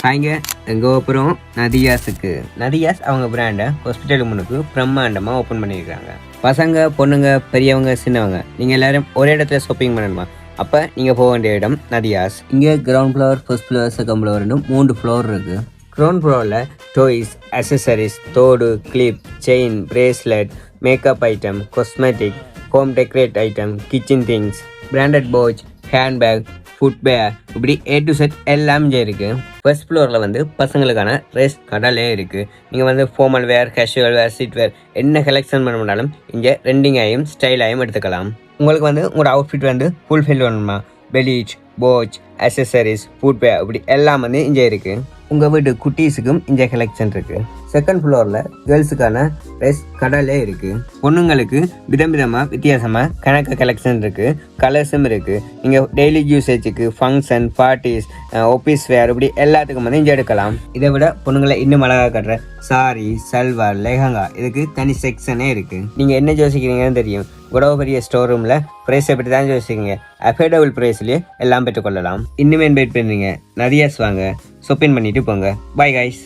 ஹாய்ங்க, எங்கே போகிறோம்? நதியாஸ் அவங்க பிராண்டை ஹாஸ்பிட்டல் முன்னுக்கு பிரம்மாண்டமாக ஓப்பன் பண்ணியிருக்காங்க. பசங்க, பொண்ணுங்க, பெரியவங்க, சின்னவங்க நீங்கள் எல்லோரும் ஒரே இடத்துல ஷாப்பிங் பண்ணணுமா? அப்போ நீங்கள் போக வேண்டிய இடம் நதியாஸ். இங்கே ground floor, first floor, second ஃப்ளோர்னு 3 ஃப்ளோர் இருக்குது. கிரவுண்ட் ஃப்ளோரில் டாய்ஸ், அக்சசரிஸ், தோடு, clip, chain, bracelet, makeup item, cosmetic, home decorate item, kitchen things, branded watch, handbag, footwear, இப்படி A to Z எல்லாம் இங்கே இருக்குது. ஃபர்ஸ்ட் ஃப்ளோரில் வந்து பசங்களுக்கான ரெஸ்ட் கடலே இருக்குது. நீங்கள் வந்து ஃபார்மல் வேர், கேஷுவல் வேர், சீட் வேர் என்ன கலெக்ஷன் பண்ண முடியாலும் இங்கே ரெண்டிங்காயும் ஸ்டைலாயும் எடுத்துக்கலாம். உங்களுக்கு வந்து உங்களோட அவுட்ஃபிட் வந்து ஃபுல்ஃபில் பண்ணணுமா? பெலீச், வாட்ச், அக்சசரிஸ், ஃபுட்வேர் இப்படி எல்லாம் வந்து இங்கே இருக்குது. உங்கள் வீட்டு குட்டீஸுக்கும் இங்கே கலெக்ஷன் இருக்குது. செகண்ட் ஃப்ளோரில் கேர்ள்ஸுக்கான ட்ரெஸ் கடலே இருக்குது. பொண்ணுங்களுக்கு விதமாக வித்தியாசமாக கணக்கு கலெக்ஷன் இருக்குது. கலர்ஸும் இருக்குது. நீங்கள் டெய்லி யூசேஜுக்கு, ஃபங்க்ஷன், பார்ட்டிஸ், ஆஃபீஸ் வேர் இப்படி எல்லாத்துக்கும் வந்து இங்கே எடுக்கலாம். இதை விட பொண்ணுங்களை இன்னும் அழகாக கட்டுற சாரி, சல்வார், லெஹங்கா இதுக்கு தனி செக்ஷனே இருக்குது. நீங்கள் என்ன யோசிக்கிறீங்கன்னு தெரியும். இவ்வளோ பெரிய ஸ்டோர் ரூமில் ப்ரைஸை பற்றி தான் யோசிக்கிறீங்க. அஃபோர்டபுள் ப்ரைஸ்லேயே எல்லாம் பெற்றுக்கொள்ளலாம். இன்னுமே வெயிட் பண்ணுறீங்க? நதியாஸ் வாங்க, ஷாப்பிங் பண்ணிட்டு போங்க. Bye guys.